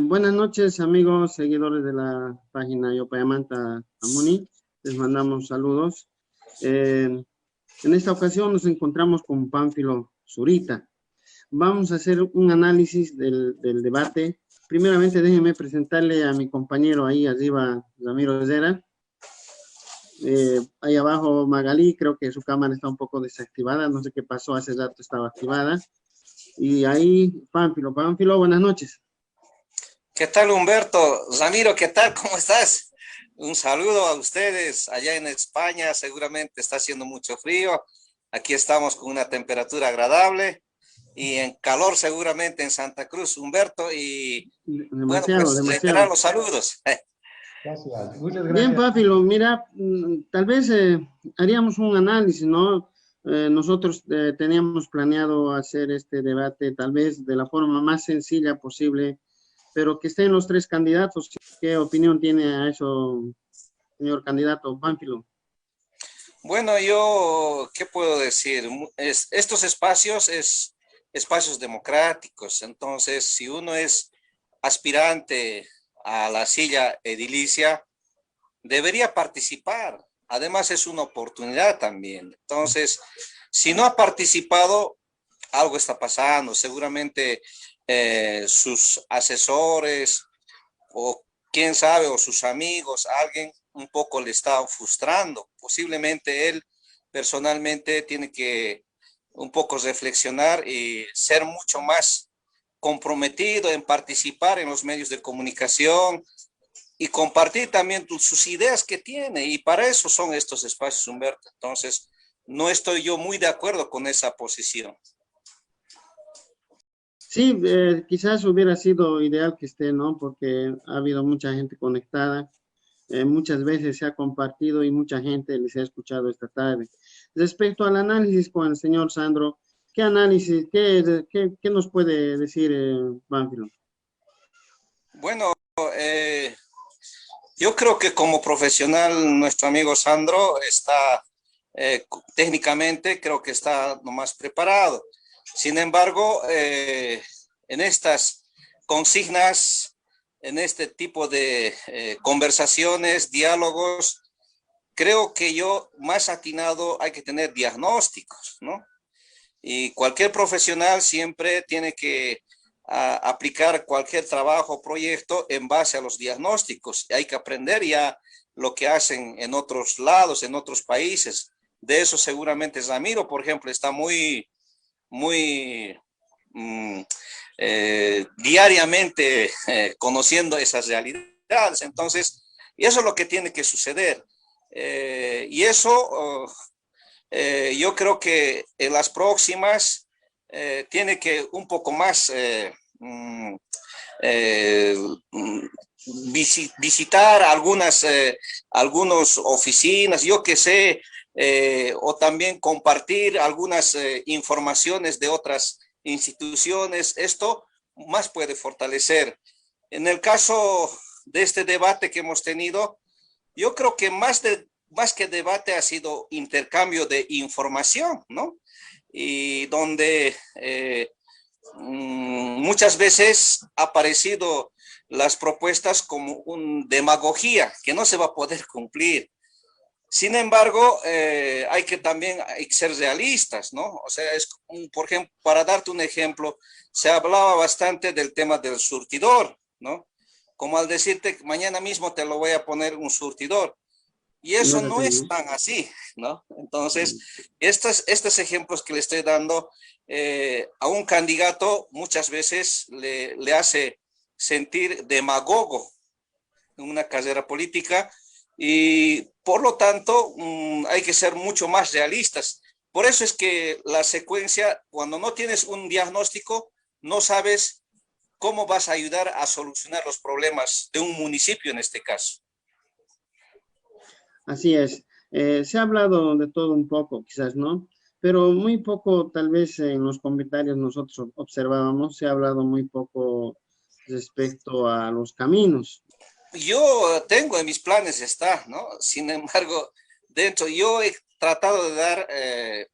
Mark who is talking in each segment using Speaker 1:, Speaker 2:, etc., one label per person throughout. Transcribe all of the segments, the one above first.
Speaker 1: Buenas noches, amigos, seguidores de la página Yopayamanta Amuni. Les mandamos saludos. En esta ocasión nos encontramos con Pánfilo Zurita. Vamos a hacer un análisis del debate. Primeramente, déjenme presentarle a mi compañero ahí arriba, Ramiro Herrera. Ahí abajo, Magalí, creo que su cámara está un poco desactivada. No sé qué pasó, hace rato estaba activada. Y ahí, Pánfilo, buenas noches.
Speaker 2: ¿Qué tal, Humberto? Ramiro, ¿qué tal? ¿Cómo estás? Un saludo a ustedes allá en España. Seguramente está haciendo mucho frío. Aquí estamos con una temperatura agradable y en calor seguramente en Santa Cruz, Humberto. Y bueno, pues reiterar los saludos.
Speaker 3: Gracias, muchas gracias.
Speaker 1: Bien, Pánfilo, mira, tal vez haríamos un análisis, ¿no? Nosotros teníamos planeado hacer este debate tal vez de la forma más sencilla posible, pero que estén los tres candidatos. ¿Qué opinión tiene a eso, señor candidato Pánfilo?
Speaker 2: Bueno, yo, ¿qué puedo decir? Estos espacios es espacios democráticos, entonces si uno es aspirante a la silla edilicia, debería participar. Además es una oportunidad también. Entonces, si no ha participado, algo está pasando. Seguramente sus asesores o quién sabe, o sus amigos, alguien un poco le está frustrando. Posiblemente él personalmente tiene que un poco reflexionar y ser mucho más comprometido en participar en los medios de comunicación y compartir también sus ideas que tiene. Y para eso son estos espacios, Humberto. Entonces, no estoy yo muy de acuerdo con esa posición.
Speaker 1: Sí, quizás hubiera sido ideal que esté, ¿no? Porque ha habido mucha gente conectada, muchas veces se ha compartido y mucha gente les ha escuchado esta tarde. Respecto al análisis con el señor Sandro, ¿qué análisis, qué nos puede decir Pánfilo?
Speaker 2: Bueno, yo creo que como profesional nuestro amigo Sandro está técnicamente, creo que está nomás preparado. Sin embargo, en estas consignas, en este tipo de conversaciones, diálogos, creo que yo más atinado hay que tener diagnósticos, ¿no? Y cualquier profesional siempre tiene que aplicar cualquier trabajo o proyecto en base a los diagnósticos. Hay que aprender ya lo que hacen en otros lados, en otros países. De eso seguramente Ramiro, por ejemplo, está muy diariamente conociendo esas realidades. Entonces, y eso es lo que tiene que suceder. Y eso yo creo que en las próximas tiene que un poco más visitar algunas oficinas, yo que sé, o también compartir algunas informaciones de otras instituciones. Esto más puede fortalecer. En el caso de este debate que hemos tenido, yo creo que más que debate ha sido intercambio de información, ¿no? Y donde muchas veces ha aparecido las propuestas como una demagogía que no se va a poder cumplir. Sin embargo, hay que ser realistas, ¿no? O sea, por ejemplo, para darte un ejemplo, se hablaba bastante del tema del surtidor, ¿no? Como al decirte, mañana mismo te lo voy a poner un surtidor. Y eso no es tan así, ¿no? Entonces, estos ejemplos que le estoy dando a un candidato muchas veces le hace sentir demagogo en una carrera política y por lo tanto hay que ser mucho más realistas. Por eso es que la secuencia, cuando no tienes un diagnóstico, no sabes cómo vas a ayudar a solucionar los problemas de un municipio en este caso.
Speaker 1: Así es. Se ha hablado de todo un poco, quizás, ¿no? Pero muy poco, tal vez en los comentarios nosotros observábamos, se ha hablado muy poco respecto a los caminos.
Speaker 2: Yo tengo en mis planes está, ¿no? Sin embargo, yo he tratado de dar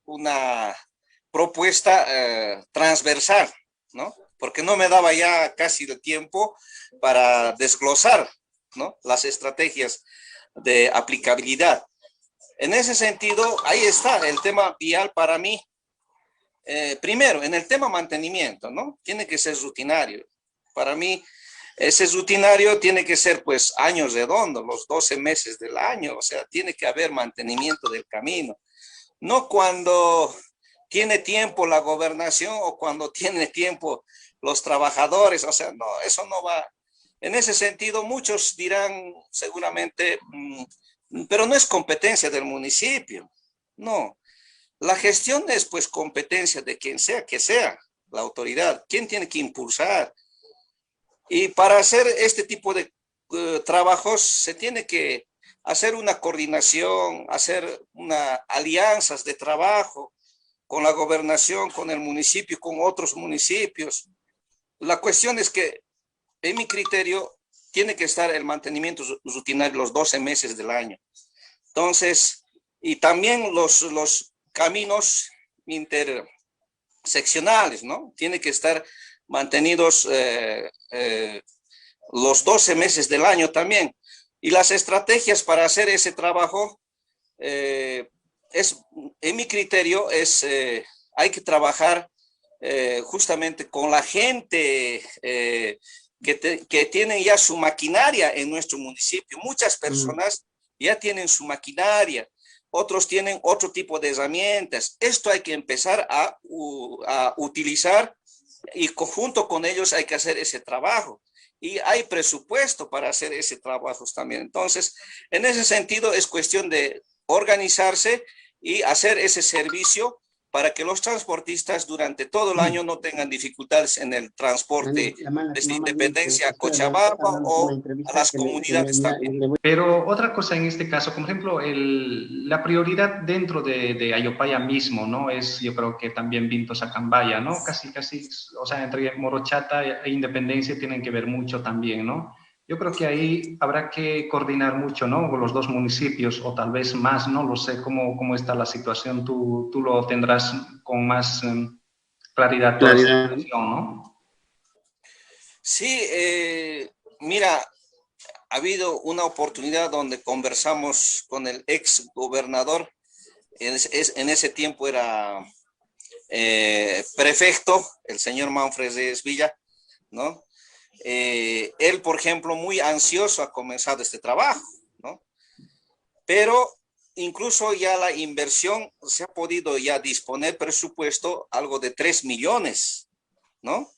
Speaker 2: una propuesta transversal, ¿no? porque no me daba ya casi el tiempo para desglosar, ¿no?, las estrategias de aplicabilidad. En ese sentido, ahí está el tema vial para mí. Primero, en el tema mantenimiento, ¿no? Tiene que ser rutinario. Para mí, ese rutinario tiene que ser, pues, años redondos, los 12 meses del año. O sea, tiene que haber mantenimiento del camino. No cuando tiene tiempo la gobernación o cuando tiene tiempo los trabajadores. O sea, no, eso no va. En ese sentido, muchos dirán seguramente, pero no es competencia del municipio. No. La gestión es, pues, competencia de quien sea que sea la autoridad. ¿Quién tiene que impulsar? Y para hacer este tipo de trabajos se tiene que hacer una coordinación, hacer alianzas de trabajo con la gobernación, con el municipio, con otros municipios. La cuestión es que, en mi criterio, tiene que estar el mantenimiento rutinario los 12 meses del año. Entonces, y también los caminos interseccionales, ¿no? Tienen que estar mantenidos los 12 meses del año también. Y las estrategias para hacer ese trabajo, en mi criterio, hay que trabajar justamente con la gente que tienen ya su maquinaria en nuestro municipio. Muchas personas ya tienen su maquinaria, otros tienen otro tipo de herramientas. Esto hay que empezar a utilizar y junto con ellos hay que hacer ese trabajo. Y hay presupuesto para hacer ese trabajo también. Entonces, en ese sentido es cuestión de organizarse y hacer ese servicio para que los transportistas durante todo el año no tengan dificultades en el transporte desde Independencia a Cochabamba o a las comunidades también.
Speaker 3: Pero otra cosa en este caso, por ejemplo, la prioridad dentro de Ayopaya mismo, ¿no? Es, yo creo que también Vinto Sacambaya, ¿no? Casi, o sea, entre Morochata e Independencia tienen que ver mucho también, ¿no? Yo creo que ahí habrá que coordinar mucho, ¿no? Con los dos municipios, o tal vez más, no lo sé cómo está la situación. Tú lo tendrás con más claridad toda esta situación, ¿no?
Speaker 2: Sí, mira, ha habido una oportunidad donde conversamos con el ex gobernador. En ese tiempo era prefecto, el señor Manfred Villa, ¿no? Él, por ejemplo, muy ansioso ha comenzado este trabajo, ¿no? Pero incluso ya la inversión se ha podido ya disponer presupuesto algo de 3 millones, ¿no?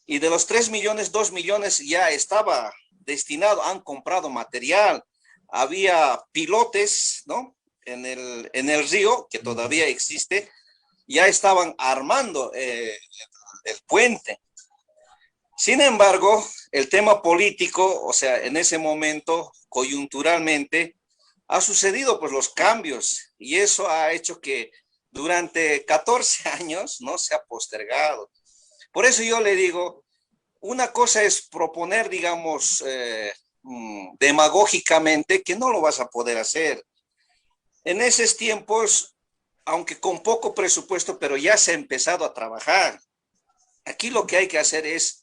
Speaker 2: Y de los 3 millones, 2 millones ya estaba destinado, han comprado material, había pilotes, ¿no? En el río, que todavía existe, ya estaban armando el puente. Sin embargo, el tema político, o sea, en ese momento, coyunturalmente, ha sucedido pues los cambios y eso ha hecho que durante 14 años no se ha postergado. Por eso yo le digo, una cosa es proponer, digamos, demagógicamente que no lo vas a poder hacer. En esos tiempos, aunque con poco presupuesto, pero ya se ha empezado a trabajar. Aquí lo que hay que hacer es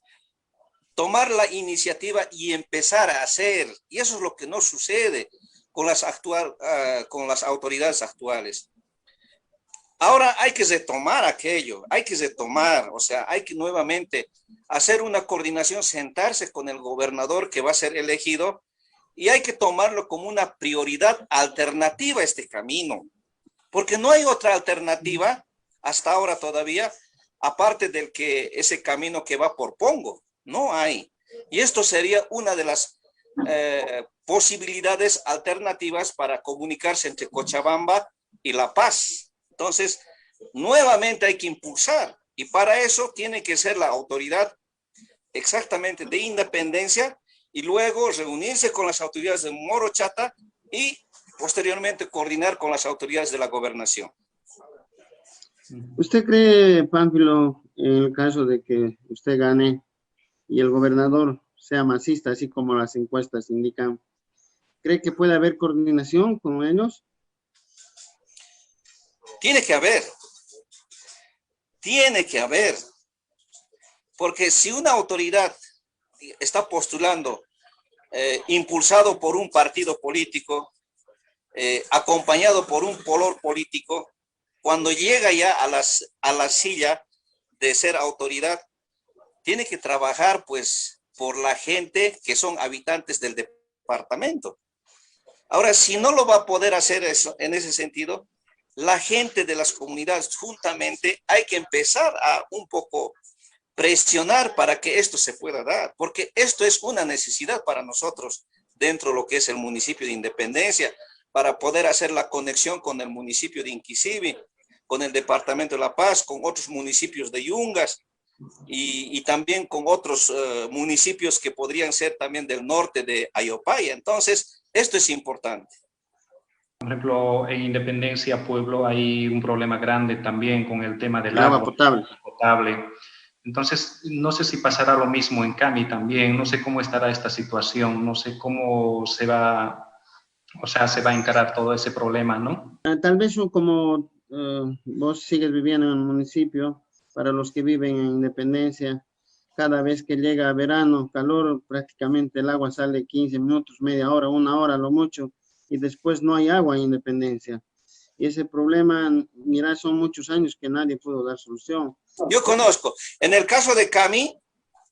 Speaker 2: tomar la iniciativa y empezar a hacer. Y eso es lo que no sucede con las autoridades actuales. Ahora hay que retomar aquello, hay que retomar, o sea, hay que nuevamente hacer una coordinación, sentarse con el gobernador que va a ser elegido y hay que tomarlo como una prioridad alternativa a este camino, porque no hay otra alternativa hasta ahora todavía, aparte del que ese camino que va por Pongo, no hay. Y esto sería una de las posibilidades alternativas para comunicarse entre Cochabamba y La Paz. Entonces, nuevamente hay que impulsar y para eso tiene que ser la autoridad exactamente de Independencia y luego reunirse con las autoridades de Morochata y posteriormente coordinar con las autoridades de la gobernación.
Speaker 1: ¿Usted cree, Pánfilo, en el caso de que usted gane y el gobernador sea masista, así como las encuestas indican, cree que puede haber coordinación con ellos? Tiene que haber,
Speaker 2: Porque si una autoridad está postulando, impulsado por un partido político, acompañado por un color político, cuando llega ya a la silla de ser autoridad, tiene que trabajar pues por la gente que son habitantes del departamento. Ahora, si no lo va a poder hacer eso, en ese sentido, la gente de las comunidades juntamente hay que empezar a un poco presionar para que esto se pueda dar, porque esto es una necesidad para nosotros dentro de lo que es el municipio de Independencia, para poder hacer la conexión con el municipio de Inquisibi, con el departamento de La Paz, con otros municipios de Yungas y también con otros municipios que podrían ser también del norte de Ayopaya. Entonces, esto es importante.
Speaker 3: Por ejemplo, en Independencia Pueblo hay un problema grande también con el tema del
Speaker 1: agua
Speaker 3: potable. Entonces, no sé si pasará lo mismo en Cami también, no sé cómo estará esta situación, no sé cómo se va, o sea, se va a encarar todo ese problema, ¿no?
Speaker 1: Tal vez como vos sigues viviendo en el municipio, para los que viven en Independencia, cada vez que llega verano, calor, prácticamente el agua sale 15 minutos, media hora, una hora, lo mucho, y después no hay agua en Independencia. Y ese problema, mira, son muchos años que nadie pudo dar solución.
Speaker 2: Yo conozco, en el caso de Cami,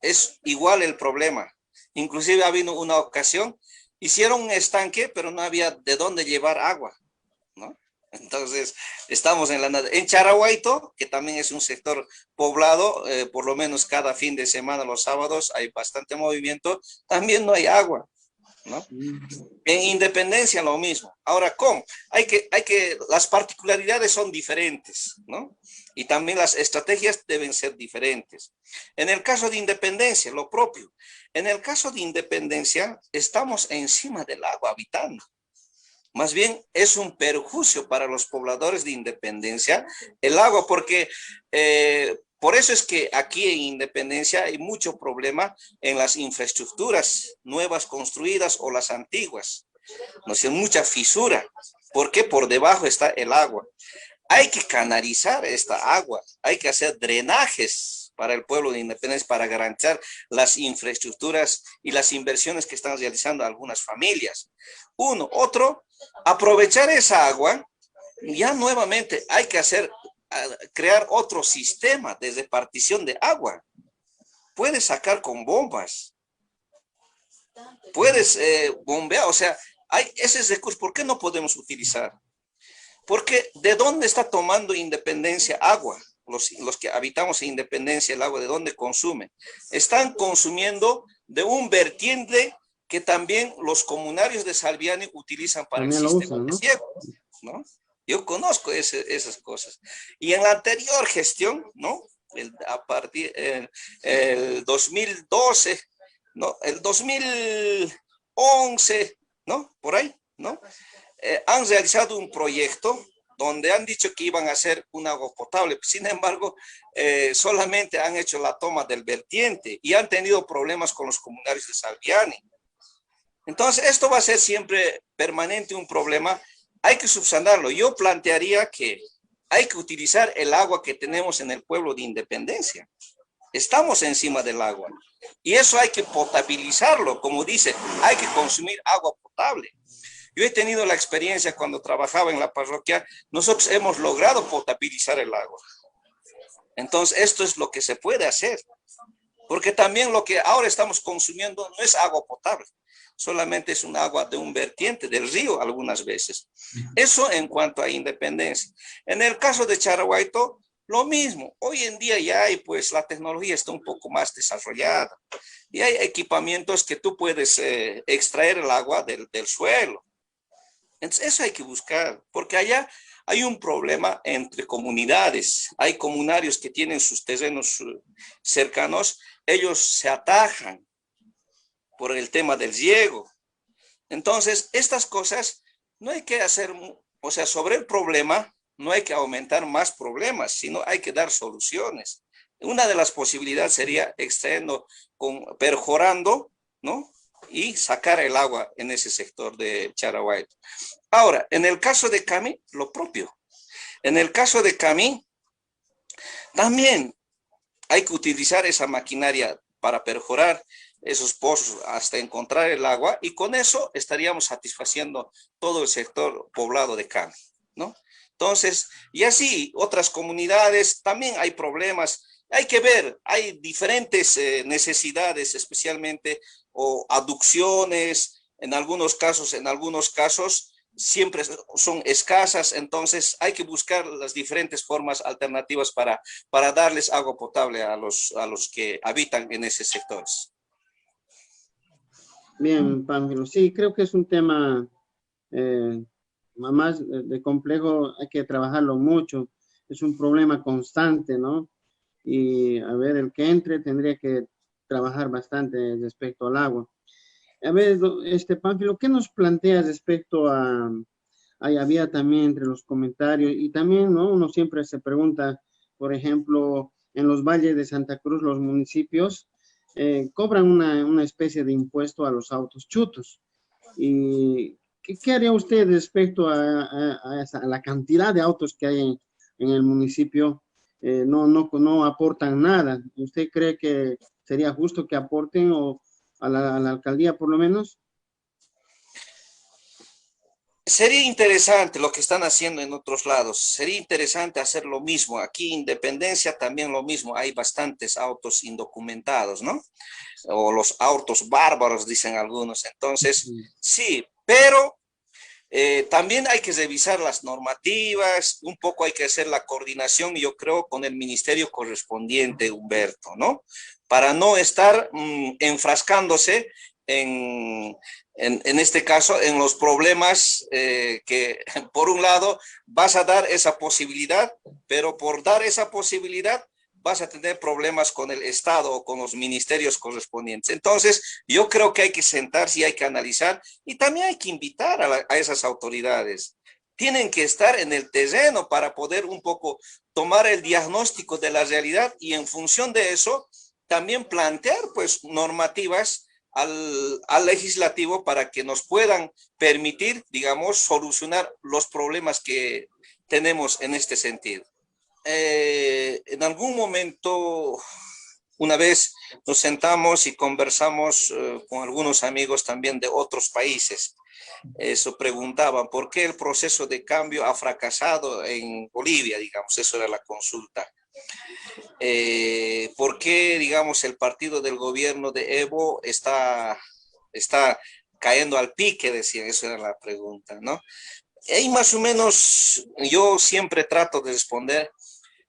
Speaker 2: es igual el problema. Inclusive ha habido una ocasión, hicieron un estanque, pero no había de dónde llevar agua, ¿no? Entonces, estamos en la nada. En Charahuayto, que también es un sector poblado, por lo menos cada fin de semana, los sábados, hay bastante movimiento, también no hay agua, ¿no? En Independencia lo mismo. Ahora, ¿cómo? Las particularidades son diferentes, ¿no? Y también las estrategias deben ser diferentes. En el caso de Independencia, lo propio. En el caso de Independencia, estamos encima del agua habitando. Más bien es un perjuicio para los pobladores de Independencia el agua, porque por eso es que aquí en Independencia hay mucho problema en las infraestructuras nuevas construidas o las antiguas. No sé, mucha fisura, porque por debajo está el agua. Hay que canalizar esta agua, hay que hacer drenajes para el pueblo de Independencia para garantizar las infraestructuras y las inversiones que están realizando algunas familias. Otro, aprovechar esa agua, ya nuevamente hay que crear otro sistema de repartición de agua. Puedes sacar con bombas, puedes bombear, o sea, hay ese recurso. ¿Por qué no podemos utilizar? Porque ¿de dónde está tomando Independencia agua? Los que habitamos en Independencia, el agua, ¿de dónde consumen? Están consumiendo de un vertiente que también los comunarios de Salviani utilizan para el sistema de ciego, ¿no? Yo conozco esas cosas. Y en la anterior gestión, ¿no? A partir el 2012, ¿no? El 2011, ¿no? Por ahí, ¿no? Han realizado un proyecto donde han dicho que iban a hacer un agua potable. Sin embargo, solamente han hecho la toma del vertiente y han tenido problemas con los comunarios de Salviani. Entonces, esto va a ser siempre permanente un problema. Hay que subsanarlo. Yo plantearía que hay que utilizar el agua que tenemos en el pueblo de Independencia. Estamos encima del agua. Y eso hay que potabilizarlo. Como dice, hay que consumir agua potable. Yo he tenido la experiencia cuando trabajaba en la parroquia, nosotros hemos logrado potabilizar el agua. Entonces, esto es lo que se puede hacer. Porque también lo que ahora estamos consumiendo no es agua potable, solamente es un agua de un vertiente del río algunas veces. Eso en cuanto a Independencia. En el caso de Charahuayto, lo mismo. Hoy en día ya hay, pues la tecnología está un poco más desarrollada y hay equipamientos que tú puedes extraer el agua del suelo. Entonces, eso hay que buscar, porque allá hay un problema entre comunidades. Hay comunarios que tienen sus terrenos cercanos, ellos se atajan por el tema del riego. Entonces, estas cosas no hay que hacer, o sea, sobre el problema no hay que aumentar más problemas, sino hay que dar soluciones. Una de las posibilidades sería extrayendo, perforando, ¿no? Y sacar el agua en ese sector de Charahuayto. Ahora, en el caso de Cami, lo propio. En el caso de Cami, también hay que utilizar esa maquinaria para perforar esos pozos hasta encontrar el agua, y con eso estaríamos satisfaciendo todo el sector poblado de Cami, ¿no? Entonces, y así otras comunidades también hay problemas. Hay que ver, hay diferentes necesidades, especialmente, o aducciones, en algunos casos siempre son escasas, entonces hay que buscar las diferentes formas alternativas para darles agua potable a los que habitan en esos sectores.
Speaker 1: Bien, Pánfilo. Sí, creo que es un tema más de complejo, hay que trabajarlo mucho. Es un problema constante, ¿no? Y a ver, el que entre tendría que trabajar bastante respecto al agua. A ver, Pánfilo, ¿qué nos planteas respecto a, ahí había también entre los comentarios, y también, ¿no? Uno siempre se pregunta, por ejemplo, en los valles de Santa Cruz, los municipios cobran una especie de impuesto a los autos chutos. ¿Y qué haría usted respecto a la cantidad de autos que hay en el municipio? No aportan nada. ¿Usted cree que sería justo que aporten, o a la alcaldía por lo menos?
Speaker 2: Sería interesante lo que están haciendo en otros lados. Sería interesante hacer lo mismo. Aquí, Independencia, también lo mismo. Hay bastantes autos indocumentados, ¿no? O los autos bárbaros, dicen algunos. Entonces, sí, pero también hay que revisar las normativas, un poco hay que hacer la coordinación, yo creo, con el ministerio correspondiente, Humberto, ¿no? Para no estar enfrascándose en este caso, en los problemas que, por un lado, vas a dar esa posibilidad, pero por dar esa posibilidad vas a tener problemas con el Estado o con los ministerios correspondientes. Entonces, yo creo que hay que sentarse y hay que analizar, y también hay que invitar a esas autoridades. Tienen que estar en el terreno para poder un poco tomar el diagnóstico de la realidad, y en función de eso, también plantear pues normativas al legislativo para que nos puedan permitir, digamos, solucionar los problemas que tenemos en este sentido. En algún momento, una vez nos sentamos y conversamos con algunos amigos también de otros países. Eso preguntaban, ¿por qué el proceso de cambio ha fracasado en Bolivia? Digamos, eso era la consulta. ¿Por qué, digamos, el partido del gobierno de Evo está cayendo al pique? Decían, eso era la pregunta, ¿no? Y más o menos yo siempre trato de responder,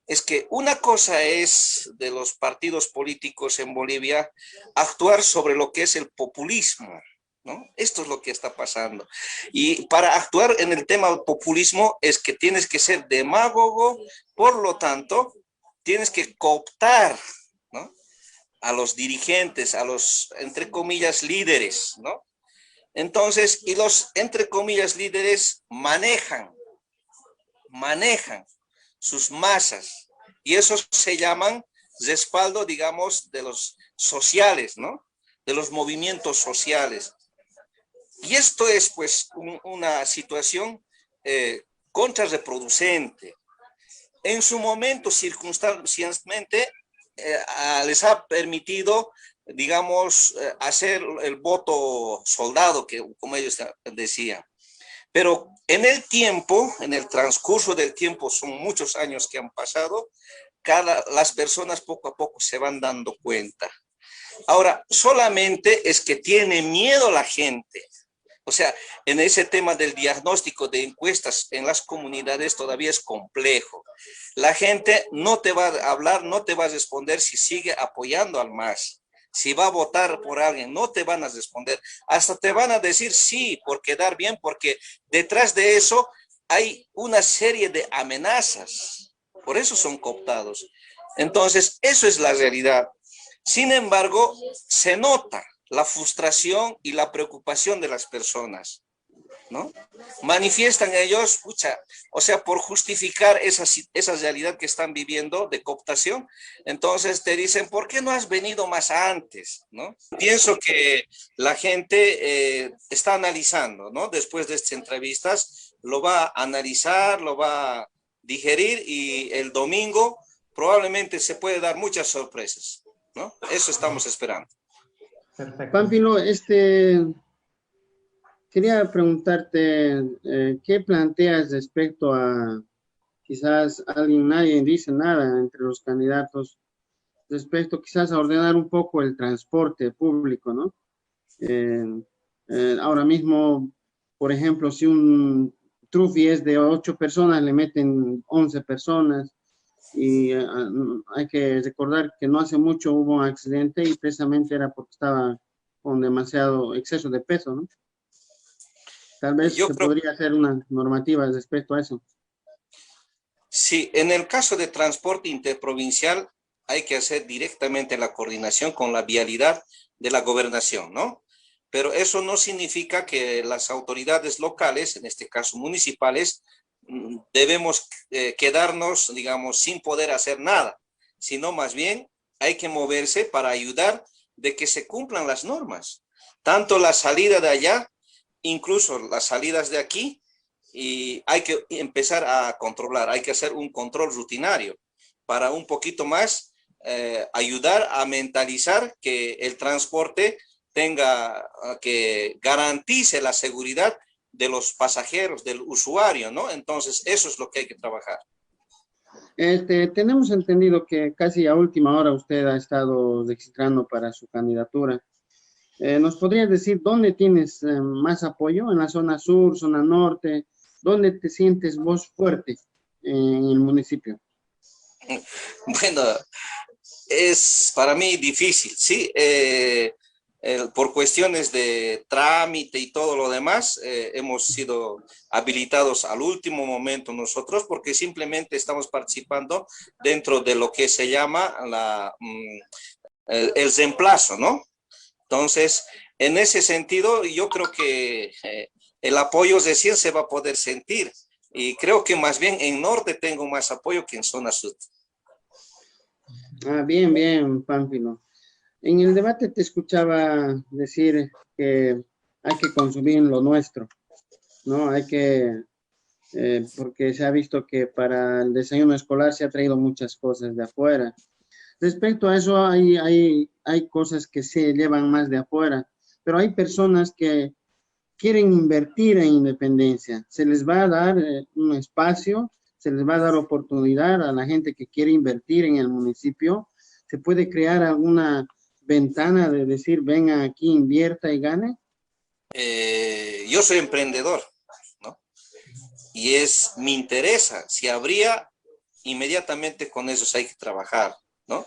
Speaker 2: es que una cosa es de los partidos políticos en Bolivia actuar sobre lo que es el populismo, ¿no? Esto es lo que está pasando. Y para actuar en el tema del populismo es que tienes que ser demagogo, por lo tanto, tienes que cooptar, ¿no?, a los dirigentes, a los, entre comillas, líderes, ¿no? Entonces, y los, entre comillas, líderes manejan sus masas, y esos se llaman respaldo, digamos, de los sociales, ¿no? De los movimientos sociales. Y esto es, pues, una situación contrarreproducente. En su momento, circunstancialmente, les ha permitido, digamos, hacer el voto soldado, que, como ellos decían. Pero en el tiempo, en el transcurso del tiempo, son muchos años que han pasado, las personas poco a poco se van dando cuenta. Ahora, solamente es que tiene miedo la gente. O sea, en ese tema del diagnóstico de encuestas en las comunidades todavía es complejo. La gente no te va a hablar, no te va a responder si sigue apoyando al MAS. Si va a votar por alguien, no te van a responder. Hasta te van a decir sí, por quedar bien, porque detrás de eso hay una serie de amenazas. Por eso son cooptados. Entonces, eso es la realidad. Sin embargo, se nota la frustración y la preocupación de las personas, ¿no? Manifiestan ellos, pucha, o sea, por justificar esa realidad que están viviendo de cooptación. Entonces te dicen, ¿por qué no has venido más antes? ¿No? Pienso que la gente está analizando, ¿no? Después de estas entrevistas, lo va a analizar, lo va a digerir, y el domingo probablemente se puede dar muchas sorpresas, ¿no? Eso estamos esperando.
Speaker 3: Perfecto.
Speaker 1: Pánfilo, quería preguntarte, ¿qué planteas respecto a, quizás nadie dice nada entre los candidatos, respecto quizás a ordenar un poco el transporte público, ¿no? Ahora mismo, por ejemplo, si un trufi es de 8 personas, le meten 11 personas, y hay que recordar que no hace mucho hubo un accidente y precisamente era porque estaba con demasiado exceso de peso, ¿no? Tal vez
Speaker 2: Yo
Speaker 1: se
Speaker 2: creo,
Speaker 1: podría hacer una normativa respecto a eso.
Speaker 2: sí, en el caso de transporte interprovincial, hay que hacer directamente la coordinación con la vialidad de la gobernación, ¿no? Pero eso no significa que las autoridades locales, en este caso municipales, debemos quedarnos, digamos, sin poder hacer nada, sino más bien hay que moverse para ayudar de que se cumplan las normas. Tanto la salida de allá, incluso las salidas de aquí, y hay que empezar a controlar, hay que hacer un control rutinario para un poquito más ayudar a mentalizar que el transporte tenga, que garantice la seguridad de los pasajeros, del usuario, ¿no? Entonces, eso es lo que hay que trabajar.
Speaker 1: Tenemos entendido que casi a última hora usted ha estado registrando para su candidatura. ¿Nos podrías decir dónde tienes más apoyo? ¿En la zona sur, zona norte? ¿Dónde te sientes vos fuerte en el municipio?
Speaker 2: Bueno, es para mí difícil, ¿sí? Por cuestiones de trámite y todo lo demás, hemos sido habilitados al último momento nosotros porque simplemente estamos participando dentro de lo que se llama el reemplazo, ¿no? Entonces, en ese sentido, yo creo que el apoyo recién se va a poder sentir y creo que más bien en norte tengo más apoyo que en zona sur.
Speaker 1: Ah, bien, bien, Pánfilo. En el debate te escuchaba decir que hay que consumir lo nuestro, ¿no? Porque se ha visto que para el desayuno escolar se ha traído muchas cosas de afuera. Respecto a eso, hay cosas que se llevan más de afuera, pero hay personas que quieren invertir en independencia. Se les va a dar un espacio, se les va a dar oportunidad a la gente que quiere invertir en el municipio. Se puede crear alguna ventana de decir, venga aquí, invierta y gane.
Speaker 2: Yo soy emprendedor, ¿no? Y me interesa, si habría, inmediatamente con eso hay que trabajar, ¿no?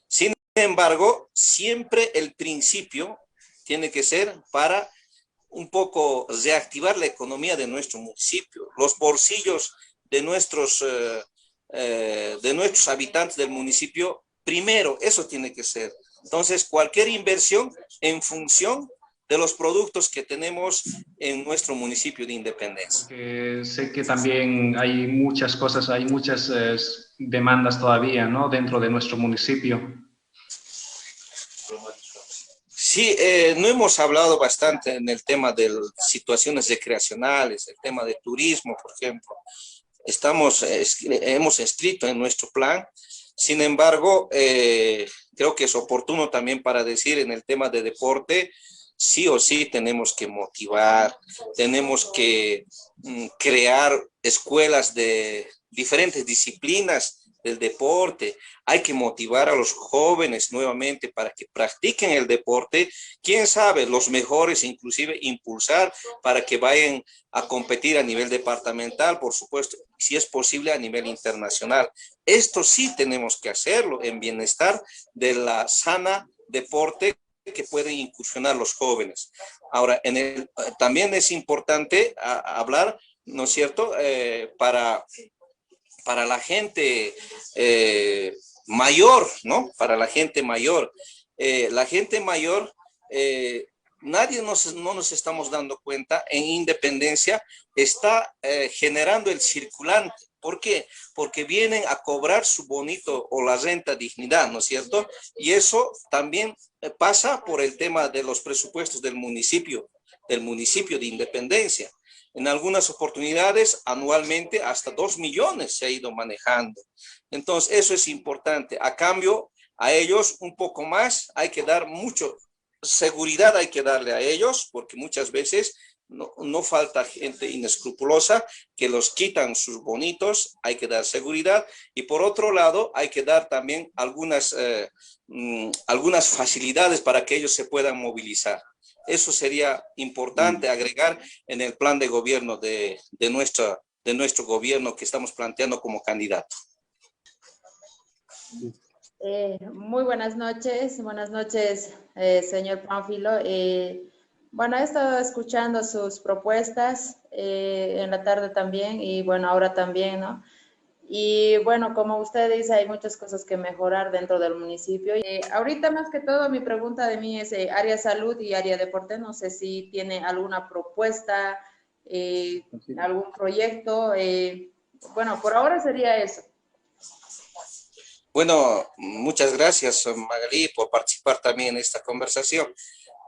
Speaker 2: Sin embargo, siempre el principio tiene que ser para un poco reactivar la economía de nuestro municipio, los bolsillos de nuestros habitantes del municipio, primero, eso tiene que ser. Entonces, cualquier inversión en función de los productos que tenemos en nuestro municipio de Independencia.
Speaker 3: Porque sé que también hay muchas cosas, hay muchas demandas todavía, ¿no? Dentro de nuestro municipio.
Speaker 2: Sí, no hemos hablado bastante en el tema de situaciones recreacionales, el tema de turismo, por ejemplo. Hemos escrito en nuestro plan. Sin embargo, creo que es oportuno también para decir en el tema de deporte, sí o sí tenemos que motivar, tenemos que crear escuelas de diferentes disciplinas del deporte. Hay que motivar a los jóvenes nuevamente para que practiquen el deporte. Quién sabe, los mejores inclusive impulsar para que vayan a competir a nivel departamental, por supuesto, si es posible a nivel internacional. Esto sí tenemos que hacerlo en bienestar de la sana deporte que pueden incursionar los jóvenes. Ahora, también es importante hablar, ¿no es cierto?, para la gente mayor, ¿no? Para la gente mayor. La gente mayor, no nos estamos dando cuenta, en Independencia está generando el circulante. ¿Por qué? Porque vienen a cobrar su bonito o la renta dignidad, ¿no es cierto? Y eso también pasa por el tema de los presupuestos del municipio de Independencia. En algunas oportunidades, anualmente, hasta 2 millones se ha ido manejando. Entonces, eso es importante. A cambio, a ellos un poco más, hay que dar mucho seguridad, hay que darle a ellos, porque muchas veces no falta gente inescrupulosa que los quitan sus bonitos, hay que dar seguridad. Y por otro lado, hay que dar también algunas facilidades para que ellos se puedan movilizar. Eso sería importante agregar en el plan de gobierno de nuestro gobierno que estamos planteando como candidato.
Speaker 4: Muy buenas noches, señor Pánfilo. Bueno, he estado escuchando sus propuestas en la tarde también y bueno, ahora también, ¿no? Y bueno, como usted dice, hay muchas cosas que mejorar dentro del municipio. Ahorita más que todo mi pregunta de mí es área salud y área deporte. No sé si tiene alguna propuesta, algún proyecto. Bueno, por ahora sería eso.
Speaker 2: Bueno, muchas gracias, Magalí, por participar también en esta conversación.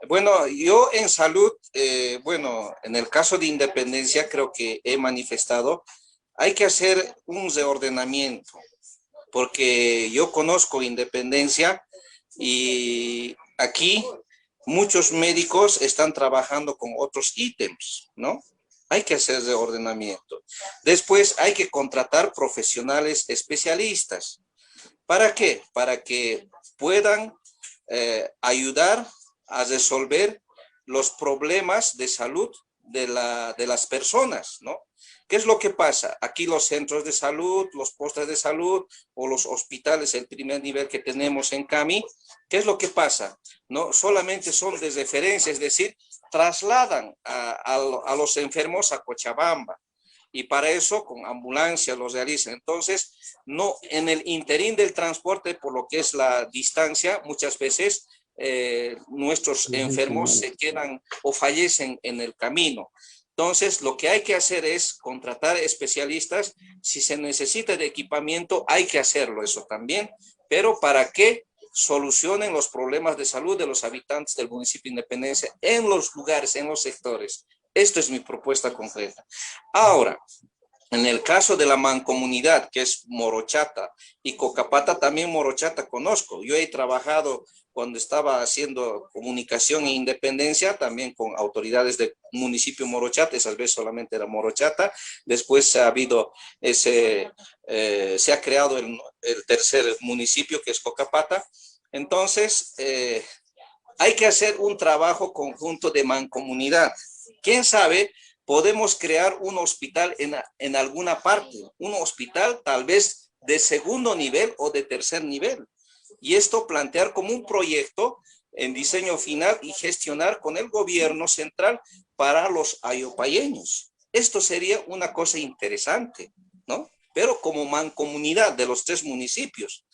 Speaker 2: Bueno, yo en salud, bueno, en el caso de Independencia creo que he manifestado, hay que hacer un reordenamiento, porque yo conozco Independencia y aquí muchos médicos están trabajando con otros ítems, ¿no? Hay que hacer reordenamiento. Después hay que contratar profesionales especialistas. ¿Para qué? Para que puedan ayudar a resolver los problemas de salud de las personas, ¿no? ¿Qué es lo que pasa? Aquí los centros de salud, los postes de salud o los hospitales, el primer nivel que tenemos en CAMI, ¿qué es lo que pasa? No solamente son de referencia, es decir, trasladan a los enfermos a Cochabamba. Y para eso con ambulancia los realizan. Entonces, no en el interín del transporte, por lo que es la distancia, muchas veces nuestros enfermos se quedan o fallecen en el camino. Entonces, lo que hay que hacer es contratar especialistas. Si se necesita de equipamiento, hay que hacerlo eso también, pero para que solucionen los problemas de salud de los habitantes del municipio de Independencia en los lugares, en los sectores. Esto es mi propuesta concreta. Ahora, en el caso de la mancomunidad, que es Morochata y Cocapata, también Morochata conozco. Yo he trabajado cuando estaba haciendo comunicación e Independencia, también con autoridades del municipio Morochata, esas veces solamente era Morochata. Después se ha creado el tercer municipio, que es Cocapata. Entonces, hay que hacer un trabajo conjunto de mancomunidad. ¿Quién sabe? Podemos crear un hospital en alguna parte, un hospital tal vez de segundo nivel o de tercer nivel. Y esto plantear como un proyecto en diseño final y gestionar con el gobierno central para los ayopayeños. Esto sería una cosa interesante, ¿no? Pero como mancomunidad de los 3 municipios.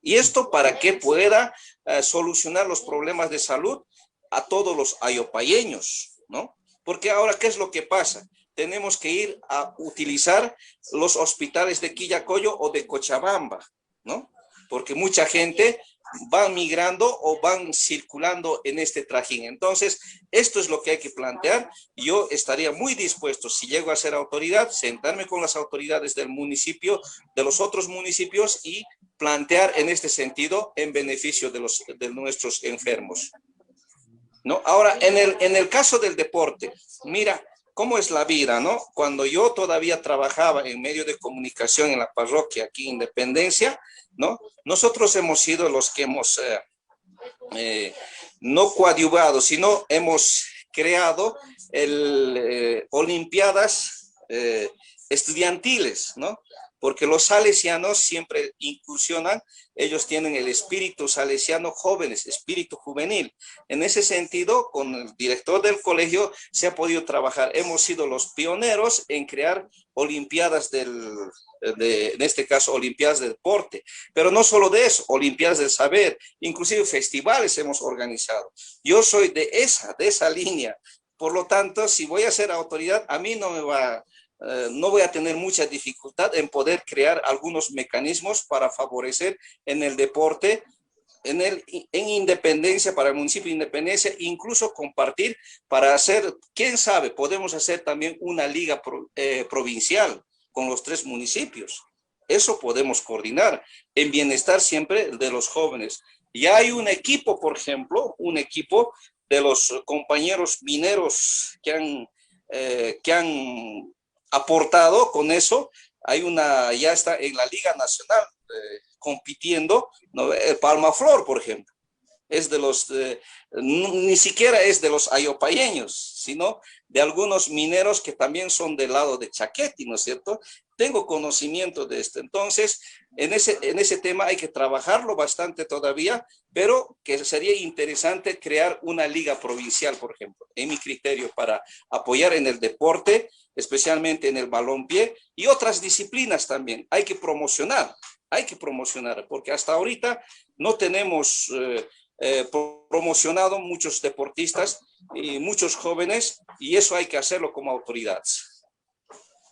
Speaker 2: Y esto para que pueda solucionar los problemas de salud a todos los ayopayeños, ¿no? Porque ahora, ¿qué es lo que pasa? Tenemos que ir a utilizar los hospitales de Quillacollo o de Cochabamba, ¿no? Porque mucha gente va migrando o van circulando en este trajín. Entonces, esto es lo que hay que plantear. Yo estaría muy dispuesto, si llego a ser autoridad, sentarme con las autoridades del municipio, de los otros municipios y plantear en este sentido en beneficio de nuestros enfermos. ¿No? Ahora, en el caso del deporte, mira cómo es la vida, ¿no? Cuando yo todavía trabajaba en medio de comunicación en la parroquia aquí en Independencia, ¿no? Nosotros hemos sido los que hemos no coadyuvado, sino hemos creado olimpiadas estudiantiles, ¿no? Porque los salesianos siempre incursionan, ellos tienen el espíritu salesiano jóvenes, espíritu juvenil. En ese sentido, con el director del colegio se ha podido trabajar. Hemos sido los pioneros en crear olimpiadas en este caso, olimpiadas de deporte. Pero no solo de eso, olimpiadas del saber, inclusive festivales hemos organizado. Yo soy de esa línea. Por lo tanto, si voy a ser autoridad, a mí no voy a tener mucha dificultad en poder crear algunos mecanismos para favorecer en el deporte en Independencia, para el municipio de Independencia, incluso compartir para hacer, quién sabe, podemos hacer también una liga provincial con los 3 municipios. Eso podemos coordinar en bienestar siempre de los jóvenes. Ya hay un equipo, por ejemplo, un equipo de los compañeros mineros que han aportado con eso. Ya está en la Liga Nacional compitiendo, ¿no? El Palmaflor, por ejemplo. Es de los, ni siquiera es de los ayopayeños, sino de algunos mineros que también son del lado de Chaqueti, ¿no es cierto? Tengo conocimiento de esto. Entonces, en ese tema hay que trabajarlo bastante todavía, pero que sería interesante crear una liga provincial, por ejemplo, en mi criterio, para apoyar en el deporte, especialmente en el balompié y otras disciplinas también. Hay que promocionar, porque hasta ahorita no tenemos promocionado muchos deportistas y muchos jóvenes, y eso hay que hacerlo como autoridades.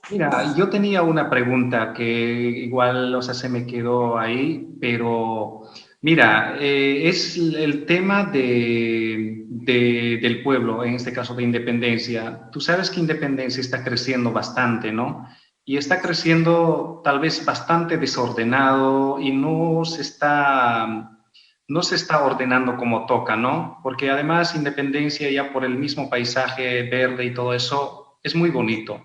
Speaker 3: Mira, yo tenía una pregunta que igual, o sea, se me quedó ahí, pero mira, es el tema del pueblo, en este caso de Independencia. Tú sabes que Independencia está creciendo bastante, ¿no? Y está creciendo tal vez bastante desordenado y no se está ordenando como toca, ¿no? Porque además Independencia, ya por el mismo paisaje verde y todo eso, es muy bonito.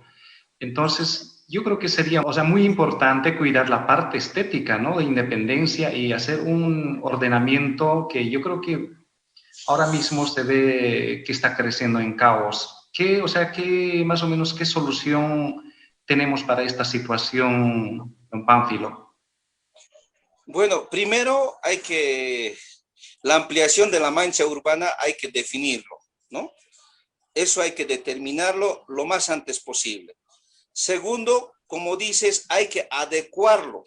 Speaker 3: Entonces, yo creo que sería, o sea, muy importante cuidar la parte estética, ¿no? De Independencia y hacer un ordenamiento que yo creo que ahora mismo se ve que está creciendo en caos. O sea, más o menos, qué solución tenemos para esta situación, don Pánfilo?
Speaker 2: Bueno, primero la ampliación de la mancha urbana hay que definirlo, ¿no? Eso hay que determinarlo lo más antes posible. Segundo, como dices, hay que adecuarlo,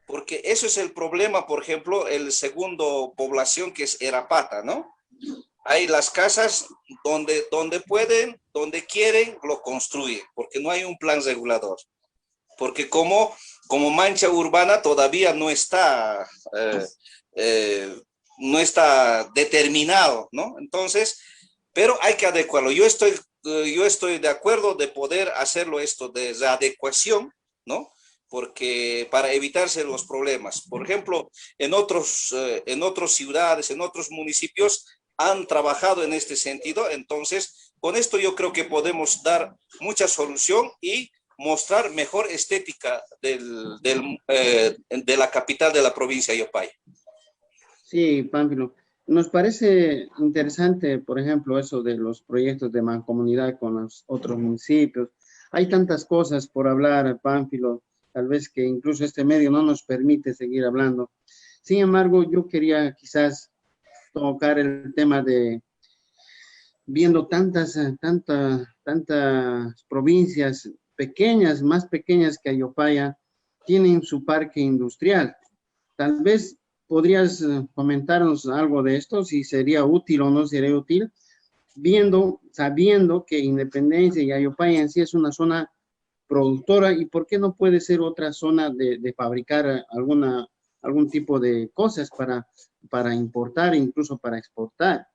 Speaker 2: porque eso es el problema, por ejemplo, el segundo población que es Erapata, ¿no? Hay las casas donde pueden, donde quieren, lo construyen, porque no hay un plan regulador. Porque como mancha urbana todavía no está determinado, ¿no? Entonces, pero hay que adecuarlo. Yo estoy de acuerdo de poder hacerlo esto de adecuación, ¿no? Porque para evitarse los problemas. Por ejemplo, en otras ciudades, en otros municipios, han trabajado en este sentido. Entonces, con esto yo creo que podemos dar mucha solución y mostrar mejor estética de la capital de la provincia de Yopay.
Speaker 1: Sí, Pánfilo. Nos parece interesante, por ejemplo, eso de los proyectos de mancomunidad con los otros municipios. Hay tantas cosas por hablar, Pánfilo, tal vez que incluso este medio no nos permite seguir hablando. Sin embargo, yo quería quizás tocar el tema de, viendo tantas provincias pequeñas, más pequeñas que Ayopaya, tienen su parque industrial. Tal vez podrías comentarnos algo de esto, si sería útil o no sería útil, sabiendo que Independencia y Ayopaya en sí es una zona productora, y por qué no puede ser otra zona de fabricar algún tipo de cosas para importar, incluso para exportar.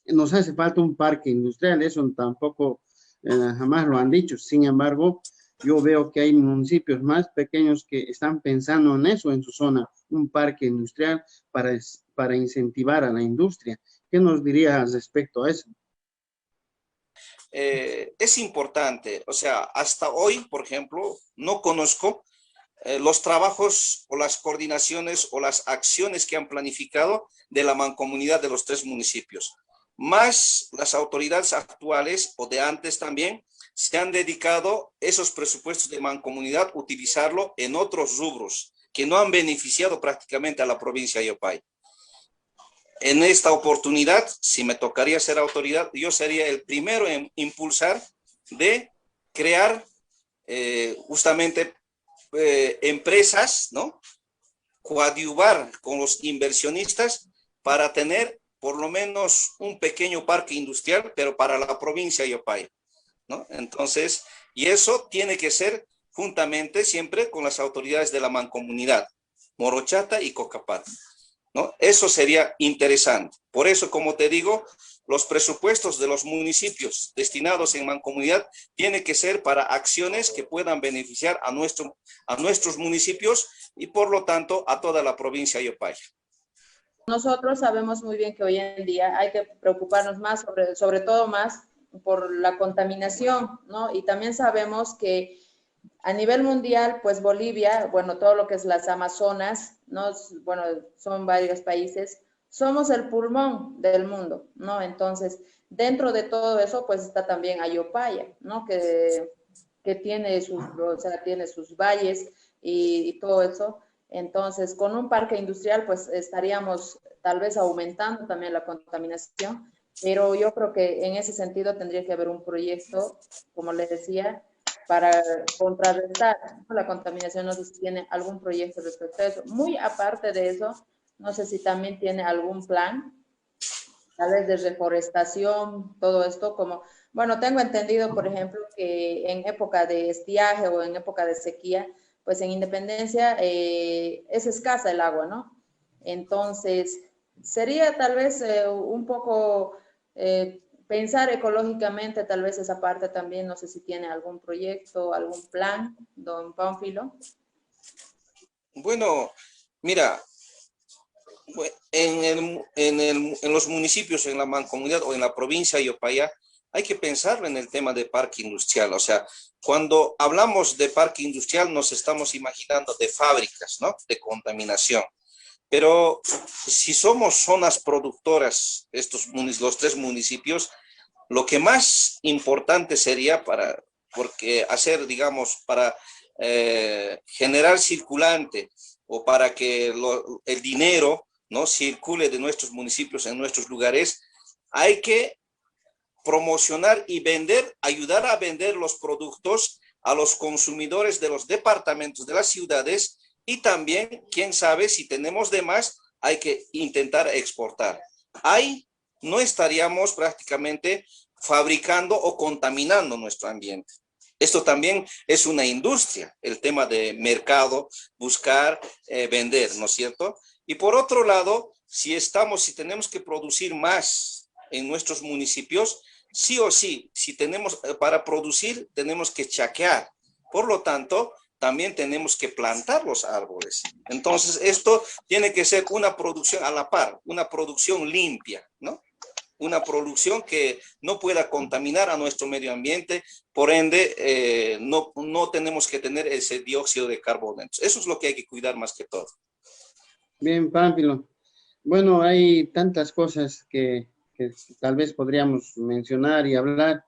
Speaker 1: Nos hace falta un parque industrial, eso tampoco jamás lo han dicho. Sin embargo, yo veo que hay municipios más pequeños que están pensando en eso en su zona, un parque industrial para incentivar a la industria. ¿Qué nos dirías respecto a eso?
Speaker 2: Es importante, o sea, hasta hoy, por ejemplo, no conozco los trabajos o las coordinaciones o las acciones que han planificado de la mancomunidad de los 3 municipios. Más las autoridades actuales o de antes también se han dedicado esos presupuestos de mancomunidad a utilizarlo en otros rubros que no han beneficiado prácticamente a la provincia de Yopay. En esta oportunidad, si me tocaría ser autoridad, yo sería el primero en impulsar de crear justamente empresas, ¿no? Coadyuvar con los inversionistas para tener por lo menos un pequeño parque industrial, pero para la provincia de Yopay, ¿no? Entonces, y eso tiene que ser juntamente siempre con las autoridades de la mancomunidad, Morochata y Cocapata. ¿no? Eso sería interesante. Por eso, como te digo, los presupuestos de los municipios destinados en mancomunidad tienen que ser para acciones que puedan beneficiar a nuestros municipios y por lo tanto a toda la provincia de Ayopaya.
Speaker 4: Nosotros sabemos muy bien que hoy en día hay que preocuparnos más, sobre todo más por la contaminación, ¿no? Y también sabemos que a nivel mundial, pues Bolivia, bueno, todo lo que es las Amazonas, ¿no? Bueno, son varios países, somos el pulmón del mundo, ¿no? Entonces, dentro de todo eso, pues está también Ayopaya, ¿no? Que tiene o sea, tiene sus valles y todo eso. Entonces, con un parque industrial, pues estaríamos tal vez aumentando también la contaminación, pero yo creo que en ese sentido tendría que haber un proyecto, como les decía, para contrarrestar la contaminación. No sé si tiene algún proyecto respecto a eso. Muy aparte de eso, no sé si también tiene algún plan, tal vez de reforestación, todo esto, como, bueno, tengo entendido, por ejemplo, que en época de estiaje o en época de sequía, pues en Independencia es escasa el agua, ¿no? Entonces, sería tal vez un poco pensar ecológicamente, tal vez esa parte también, no sé si tiene algún proyecto, algún plan, don Pánfilo.
Speaker 2: Bueno, mira, en los municipios, en la mancomunidad o en la provincia de Ayopaya, hay que pensar en el tema de parque industrial. O sea, cuando hablamos de parque industrial nos estamos imaginando de fábricas, ¿no? De contaminación. Pero si somos zonas productoras, los tres municipios, lo que más importante sería porque hacer, digamos, para generar circulante o para que el dinero, ¿no? Circule de nuestros municipios en nuestros lugares, hay que promocionar y vender, ayudar a vender los productos a los consumidores de los departamentos de las ciudades y también, quién sabe, si tenemos de más, hay que intentar exportar. Ahí no estaríamos prácticamente fabricando o contaminando nuestro ambiente. Esto también es una industria, el tema de mercado, buscar, vender, ¿no es cierto? Y por otro lado, si tenemos que producir más en nuestros municipios, sí o sí, si tenemos para producir, tenemos que chaquear. Por lo tanto, también tenemos que plantar los árboles. Entonces, esto tiene que ser una producción a la par, una producción limpia, ¿no? Una producción que no pueda contaminar a nuestro medio ambiente, por ende, no tenemos que tener ese dióxido de carbono. Eso es lo que hay que cuidar más que todo.
Speaker 1: Bien, Pánfilo. Bueno, hay tantas cosas que tal vez podríamos mencionar y hablar.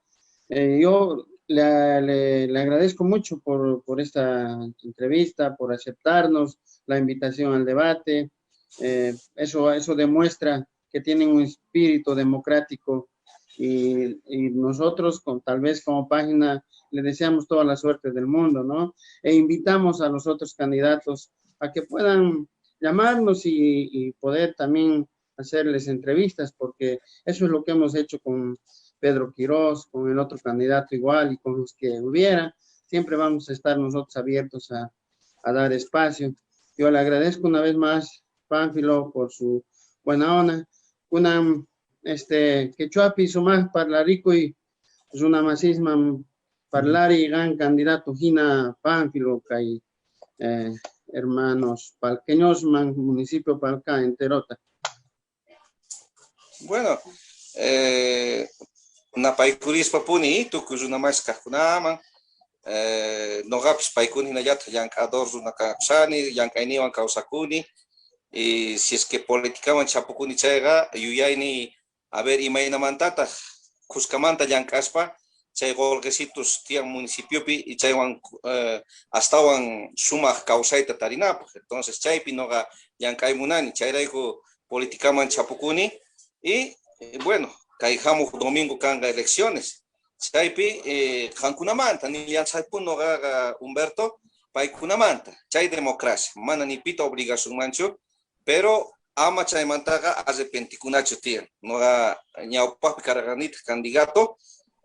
Speaker 1: Yo le agradezco mucho por esta entrevista, por aceptarnos la invitación al debate. Eso demuestra que tienen un espíritu democrático y nosotros, tal vez como página, le deseamos toda la suerte del mundo, ¿no? E invitamos a los otros candidatos a que puedan llamarnos y poder también hacerles entrevistas, porque eso es lo que hemos hecho con Pedro Quirós, con el otro candidato igual y con los que hubiera. Siempre vamos a estar nosotros abiertos a dar espacio. Yo le agradezco una vez más, Pánfilo, por su buena onda. Una, quechuapi sumás parlarico y pues una masisma parlari gran candidato Gina Pánfilo, que hermanos palqueños, municipio Palca, enterota.
Speaker 2: Bueno, na paikuris papuni, tukus una más kakunaman, no gaps paikuni na yat, yankador una kapsani, yankainiwan kausakuni, y si es que politicaban chapukuni chayga, yuyaini, a ver, imaina mantata, kuskamanta yankaspa, chay golgesitos tian municipiopi y chaywan astawan sumak causaita tarinapa. Entonces chaypi noga yankay munani, chayrayku politicaman chapukuni y bueno, caijamos domingo canga elecciones. Chaypi jankunamanta ni yansaypun noga Humberto paikunamanta, chay democracia, mana ni pita obligación mancho, pero ama chaymantaga arrepentikunachu tiyan, noga ñawpapi carganita candidato.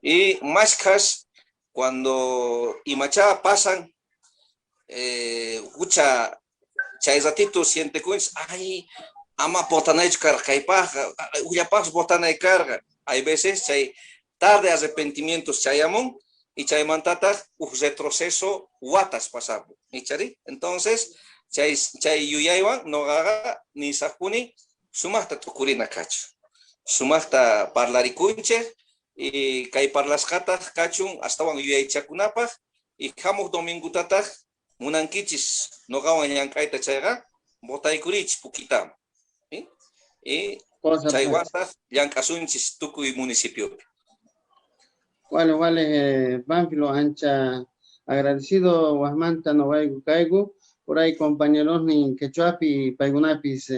Speaker 2: Y más cas, cuando Imachá pasan, chay ratito siente cuens, ay, ama botanay carga, caipaja, uyapas botanay carga. Hay veces chay tarde arrepentimientos chayamon y chay mantata retroceso watas pasabo. Entonces, chay yuyaywan no gaga ni sakuni sumasta tukurina cacho. Sumasta parlarikunche y kay parlaskatas cachun hasta wan yuyay chakunapaj y jamok domingo tataj munankichis no gawan yankaita chayga botay kurich pukitam. Y chaywatas yankasunchis tukuy municipio.
Speaker 1: Vale, Pánfilo, ancha agradecido, Guasmanta, no vaygo caigo, por ahí compañeros ni quechuapi, paigunapis,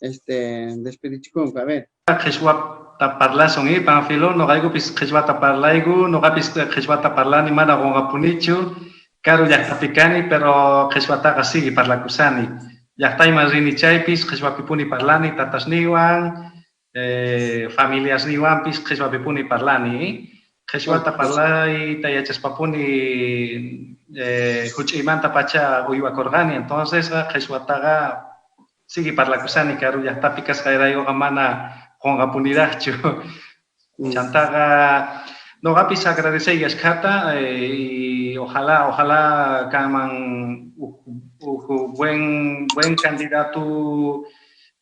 Speaker 1: despedichicón, a ver.
Speaker 3: Quechua parla son Pánfilo, no gaigo pis quechua parlaigo, no gapis quechua parla ni mana gonga punichu, caro ya tapicani, pero quechua así parla kusani. Ya está imagini chaipis, quechua pipuni parlani, tatas niwan, familias niwan pis quechua pipuni parlani. Quechua parlai tayachas papuni huchimanta pacha uywa korgani, entonces quechua taga sigue parla kusani, caro ya tapicas caeraigo gamana gonga punidacho. Chantaga no gapis agradecer yashkata y ojalá kaman buen candidato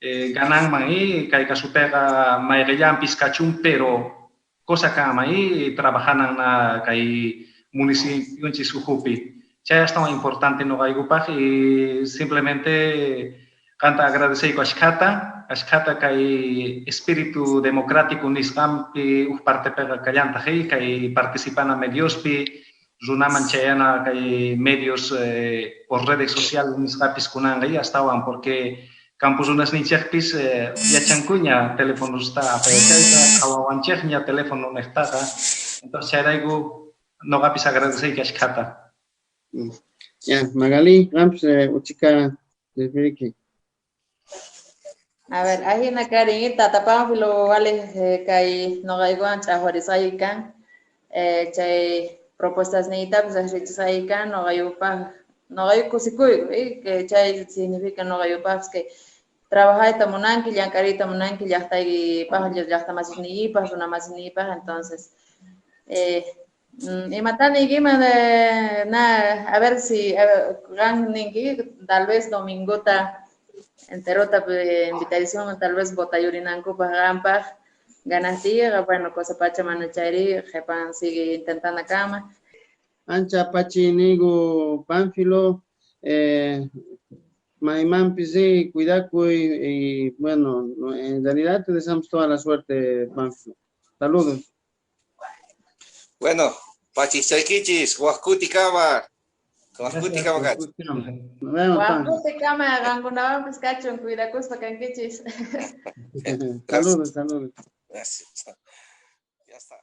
Speaker 3: ganan mai kay kasupega mayreyan piskachun pero cosa kama y trabajan na kay municipio en Chisujupi. Ya es tan importante no gaigupaj y simplemente canta agradecer ko ashkata kay espíritu democrático nisqampi parte pega kallanta kay participana mediospi runaman chayana kay medios por redes sociales nisqapis kunanga y hasta porque campus unas nichepis yachankuña teléfono está pero kawawanchekña teléfono nestaga entonces chayraygu no gapis agradecer que ashkata.
Speaker 1: Ya, Magali, Ramps, Uchika, desde
Speaker 4: A ver, ahí na cariñita Pánfilo vale kay no gaigoan chahorisaikan chay propuestas nita pues richisaikan no gayupa no gayu kusikuy que chay significa no gayupa que trabajar tamunanki yankarita munanki ya está y paja ya está más ni paja una más ni paja entonces y matani gima de na a ver si gan ningi tal vez domingota enterota invitación tal vez botayurinanku pagampa ganasía bueno cosa pacha manachari jepan sigue intentando cama
Speaker 1: ancha pachinigo Pánfilo Maimán Pizzi cuidaco y bueno en realidad te deseamos toda la suerte Pánfilo. Saludos.
Speaker 2: Bueno, pachichaykichis huascuti kama. Huascuti kama gacho.
Speaker 1: Nos vemos,
Speaker 4: Huascuti kama gangunawan pescachon cuidacos pacanquichis.
Speaker 1: Saludos.
Speaker 2: Gracias. Ya está.